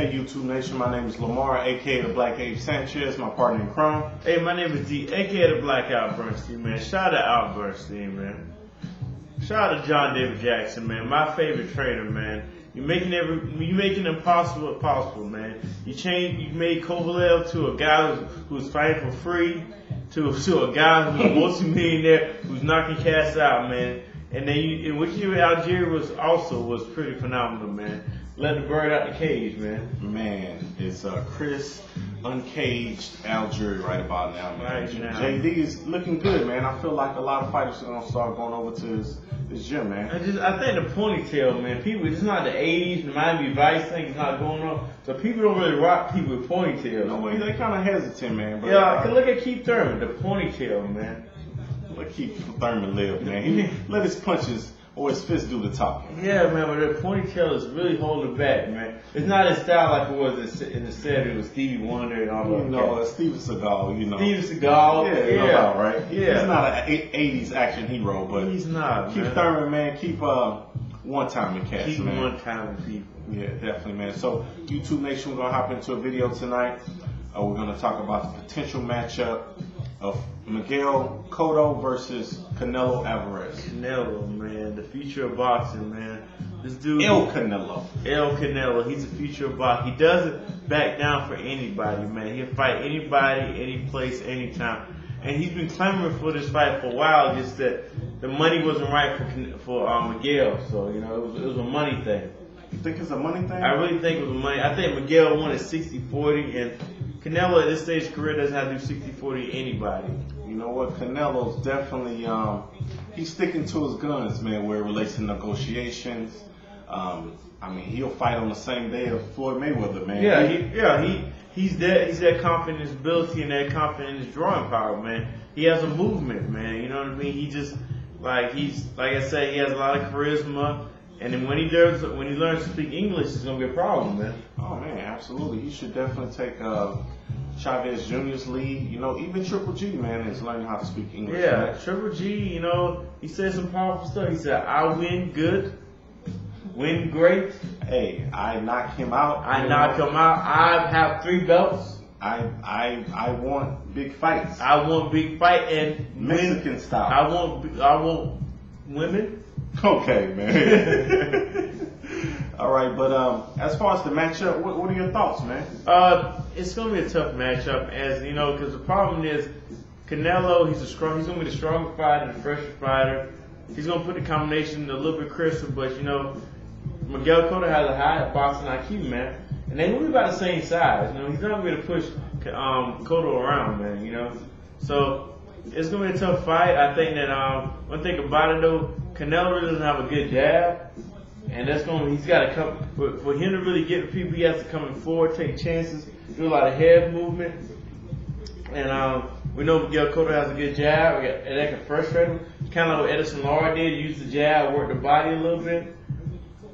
Hey YouTube Nation, my name is Lamar, aka the Black Ape Sanchez, my partner in crime. Hey, my name is D, aka the Black Al Bernstein, man. Shout out Al Bernstein, man. Shout out to John David Jackson, man. My favorite trainer, man. You're making impossible possible, man. You made Kovalev to a guy who's fighting for free, to a guy who's a multi-millionaire who's knocking cats out, man. And then in which year Algeria was pretty phenomenal, man. Let the bird out the cage, man. Man, it's Chris Uncaged Algeria right about now, man. Right now. JD is looking good, man. I feel like a lot of fighters are gonna start going over to his gym, man. I think the ponytail, man. People, it's not the '80s, the Miami Vice thing is not going on, so people don't really rock people with ponytails. No way, they kind of hesitant, man. But, yeah, look at Keith Thurman, the ponytail, man. Let Keith Thurman live, man. He let his punches or his fists do the talking. Yeah, man, but the ponytail is really holding back, man. It's not his style like it was in the set. It was Stevie Wonder and all that. No, Steven Seagal, you know. Steven Seagal, yeah. No doubt, right? Yeah. He's not an 80s action hero, but he's not, Keith Thurman, man, keep one-timing cats, keep man. one-timing people. Yeah, definitely, man. So, YouTube Nation, we're going to hop into a video tonight. We're going to talk about the potential matchup of Miguel Cotto versus Canelo Alvarez. Canelo, man, the future of boxing, man. This dude, El Canelo, he's the future of boxing. He doesn't back down for anybody, man. He'll fight anybody, any place, anytime. And he's been clamoring for this fight for a while, just that the money wasn't right for Miguel. So, you know, it was a money thing. You think it's a money thing? I really think it was money. I think Miguel won at 60-40, and Canelo at this stage of his career doesn't have to do 60-40 anybody. You know what? Canelo's definitely, he's sticking to his guns, man, where it relates to negotiations. I mean, he'll fight on the same day as Floyd Mayweather, man. He's that confident in his ability and that confident in his drawing power, man. He has a movement, man. You know what I mean? He just, like I said, he has a lot of charisma. And then when he learns to speak English, it's gonna be a problem, man. Oh man, absolutely. He should definitely take Chavez Jr.'s lead. You know, even Triple G, man, is learning how to speak English. Yeah, man. Triple G, you know, he said some powerful stuff. He said, "I win good, win great. Hey, I knock him out. I knock him out. I have 3 belts. I want big fights. I want big fight and Mexican win. style. I want women." Okay, man. All right, but as far as the matchup, what are your thoughts, man? It's gonna be a tough matchup, as you know, because the problem is Canelo. He's gonna be the stronger fighter, the fresher fighter. He's gonna put the combination a little bit crisper, but you know, Miguel Cotto has a high boxing IQ, man, and they're gonna be about the same size. You know, he's not gonna be able to push Cotto around, man. You know, so it's gonna be a tough fight. I think that one thing about it though, Canelo really doesn't have a good jab, and he's got to come for him to really get to people. He has to come in forward, take chances, do a lot of head movement, and we know Miguel Cotto has a good jab, and that can frustrate him. Kind of like what Edison Lara did, use the jab, work the body a little bit.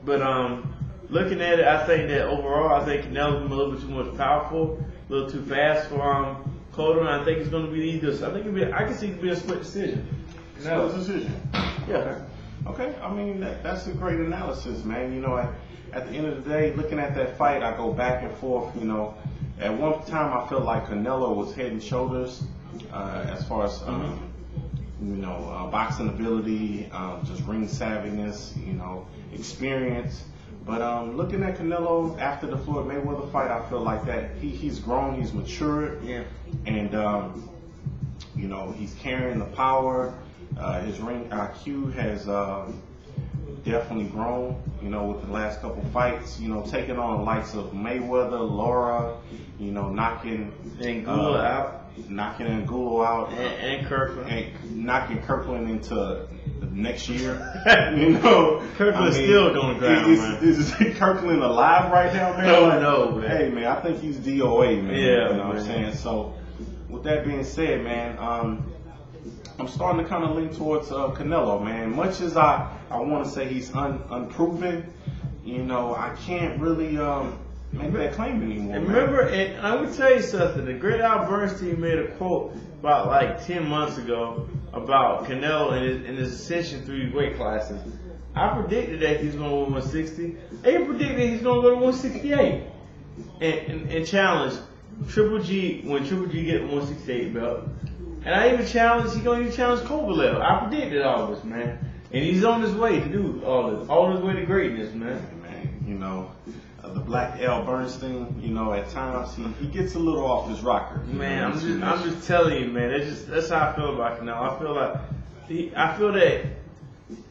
But looking at it, I think that overall, I think Canelo's a little bit too much powerful, a little too fast for Cotto, and I think it's going to be either. I think I can see it be a split decision. Split decision. Yeah. Okay. I mean, that's a great analysis, man. You know, at the end of the day, looking at that fight, I go back and forth. You know, at one time I felt like Canelo was head and shoulders as far as boxing ability, just ring savviness, you know, experience. But looking at Canelo after the Floyd Mayweather fight, I feel like that he's grown, he's matured, and you know, he's carrying the power. His ring IQ has definitely grown, you know, with the last couple fights, you know, taking on the likes of Mayweather, Lara, you know, knocking Angulo out. Knocking Angulo out. And Kirkland. And knocking Kirkland into next year. You know, Kirkland's still going to ground, man. Is Kirkland alive right now, man? Oh, no, man. Hey, man, I think he's DOA, man. Yeah, you know man. what I'm saying? So, with that being said, man, I'm starting to kind of lean towards Canelo, man. Much as I want to say he's unproven, you know, I can't really make that claim anymore. And remember, and I would tell you something. The great Al Bernstein made a quote about like 10 months ago about Canelo and his ascension through weight classes. I predicted that he's going to win 160. They predicted he's going to go to 168. and challenge Triple G when Triple G get the 168 belt. And I even challenge, he's gonna even challenge Kovalev. I predicted all this, man. And he's on his way to do all this, on his way to greatness, man. Man, you know, the Black L Bernstein, you know, at times he gets a little off his rocker. Man, I'm just telling you, man. That's how I feel about Canelo. I feel that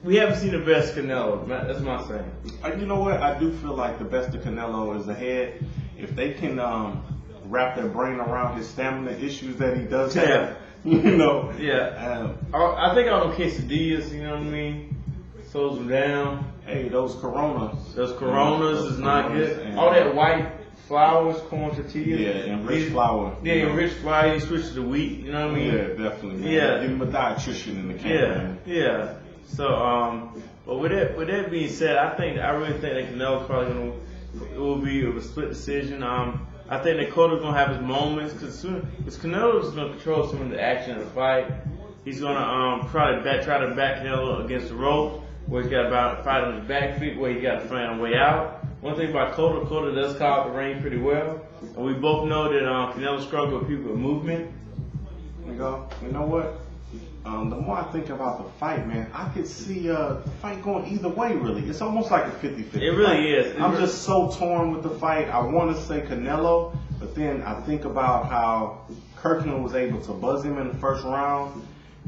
we haven't seen the best Canelo. That's my saying. You know what? I do feel like the best of Canelo is ahead. If they can wrap their brain around his stamina issues that he does have, you know. Yeah. I think all them quesadillas, you know what I mean, slows them down. Hey, those Coronas. Those Coronas is not good. All that white flours, corn tortillas. Yeah, and rich flour. Yeah, and rich flour. You switch to wheat. You know what I mean? Yeah, definitely. Man. Yeah. Give him a dietitian in the camp. Yeah. So, but with that being said, I really think that Canelo's probably it will be a split decision. I think that Cotto's gonna have his moments because Canelo's gonna control some of the action of the fight. He's gonna try to back Canelo against the ropes, where he's got to fight on his back feet, where he got to fight on the way out. One thing about Cotto does call out the range pretty well, and we both know that Canelo struggles with people with movement. You know what? The more I think about the fight, man, I could see the fight going either way, really. It's almost like a 50-50 It really is. I'm just so torn with the fight. I want to say Canelo, but then I think about how Kirkland was able to buzz him in the first round,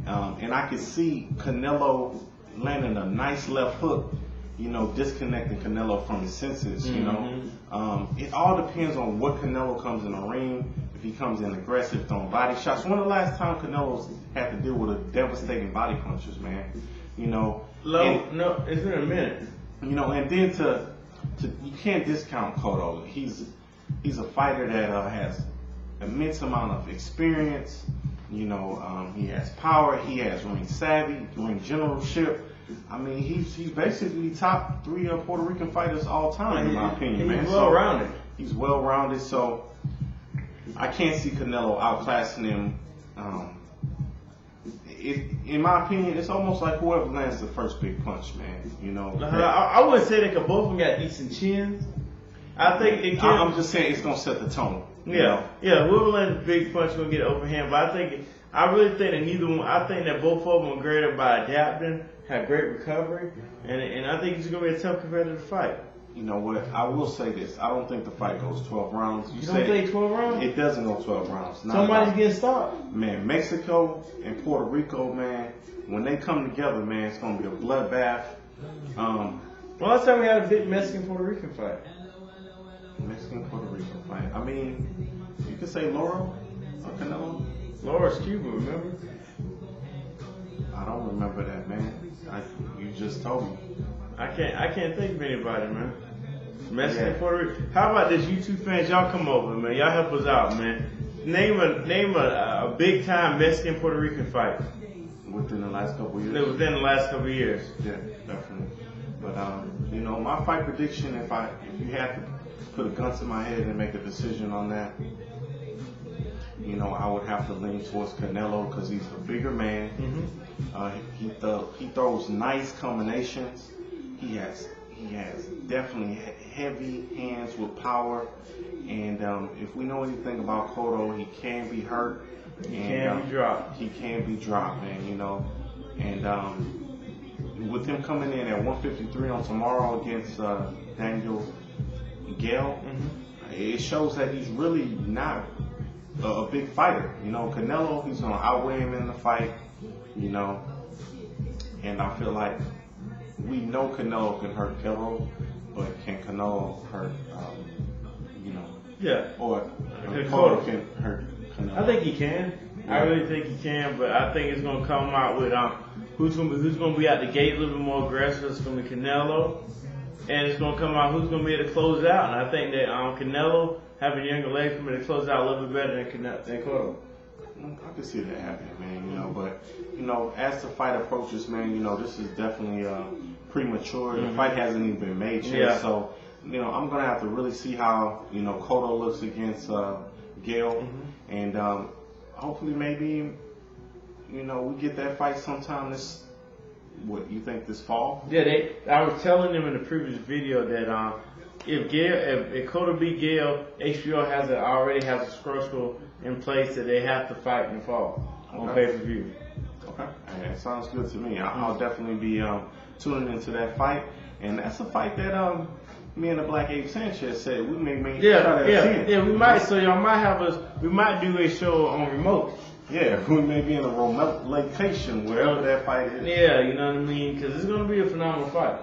and I could see Canelo landing a nice left hook, you know, disconnecting Canelo from his senses, you know. It all depends on what Canelo comes in the ring. If he comes in aggressive, throwing body shots. When the last time Canelo's had to deal with a devastating body punches, man? You know. No, it's been a minute. You know, and then you can't discount Cotto. He's a fighter that has immense amount of experience. You know, he has power. He has ring savvy, ring generalship. I mean, he's basically top 3 Puerto Rican fighters all time, in my opinion, man. He's well-rounded. He's well-rounded, so I can't see Canelo outclassing him. In my opinion, it's almost like whoever lands the first big punch, man. You know. I wouldn't say they could both of them got decent chins. I think it can. I'm just saying it's gonna set the tone. Yeah. Whoever lands the big punch gonna get an open hand. But I really think that neither one. I think that both of them are great by adapting, have great recovery, and I think it's gonna be a tough competitive fight. You know what? I will say this. I don't think the fight goes 12 rounds. You don't think 12 rounds? It doesn't go 12 rounds. Somebody's getting stopped. Man, Mexico and Puerto Rico, man, when they come together, man, it's going to be a bloodbath. Well, last time we had a big Mexican-Puerto Rican fight. Mexican-Puerto Rican fight. I mean, you could say Laura or Canelo. Laura's Cuba, remember? I don't remember that, man. You just told me. I can't think of anybody, man. Mexican, Puerto Rico. How about this, you two fans? Y'all come over, man. Y'all help us out, man. Name a big time Mexican Puerto Rican fight within the last couple of years. Within the last couple of years. Yeah, definitely. But you know, my fight prediction, if you had to put a gun to my head and make a decision on that, you know, I would have to lean towards Canelo because he's a bigger man. He throws nice combinations. He has definitely heavy hands with power, and if we know anything about Cotto, he can be hurt. He can be dropped. He can be dropped, man. You know, and with him coming in at 153 on tomorrow against Daniel Gale, it shows that he's really not a big fighter. You know, Canelo, he's gonna outweigh him in the fight. You know, and I feel like we know Canelo can hurt Cotto, but can Canelo hurt, you know? Yeah. Or Cotto can hurt Canelo. I think he can. Yeah. I really think he can, but I think it's gonna come out with who's gonna be out the gate a little bit more aggressive. It's gonna be Canelo, and it's gonna come out who's gonna be able to close out. And I think that Canelo having younger legs can be able to close out a little bit better than Cotto. I can see that happening, man. You know, but you know, as the fight approaches, man, you know, this is definitely premature. The fight hasn't even been made yet, so you know, I'm gonna have to really see how Cotto looks against Gale, and hopefully maybe we get that fight sometime this. What you think this fall? Yeah, I was telling them in the previous video that if Cotto beat Gale, HBO already has a schedule in place that they have to fight in the fall on pay-per-view. Okay, that sounds good to me. I'll definitely be tuning into that fight, and that's a fight that me and the Black Ape Sanchez said we may try to see. We might. So y'all might have we might do a show on remote. Yeah, we may be in a remote location wherever that fight is. Yeah, you know what I mean? Because it's gonna be a phenomenal fight.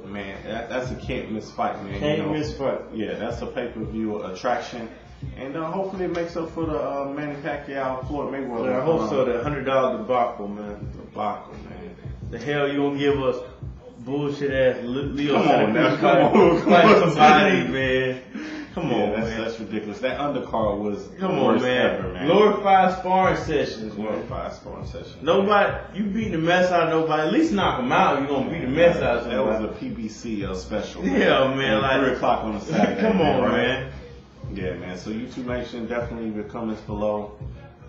Man, that's a can't miss fight, man. Can't miss fight. Yeah, that's a pay-per-view attraction. And hopefully it makes up for the Manny Pacquiao, Floyd Mayweather. Yeah, I hope so. The $100 debacle, man. Debacle, man. The hell you gonna give us bullshit ass Leo? Come on, now. Fight somebody, man. Come on, man. That's ridiculous. That undercard was come on, man. Ever, man. Glorified sparring sessions, man. Glorified sparring sessions. Nobody, you beating the mess out of nobody. At least knock them out. You gonna beat the mess out of somebody. That was a PBC special. Yeah, man. Like 3 o'clock on a Saturday. Come on, right? man. Yeah, man. So YouTube Nation, definitely leave your comments below.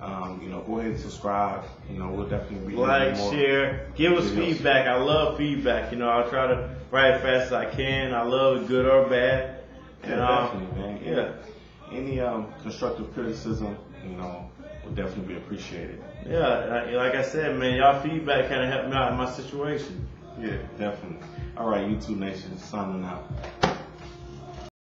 Go ahead and subscribe. We'll definitely be like, more share, give us feedback. I love feedback. I'll try to write as fast as I can. I love it, good or bad. Yeah, definitely, man. Yeah. Any constructive criticism, would definitely be appreciated. Yeah, like I said, man, y'all feedback kind of helped me out in my situation. Yeah, definitely. All right, YouTube Nation, signing out.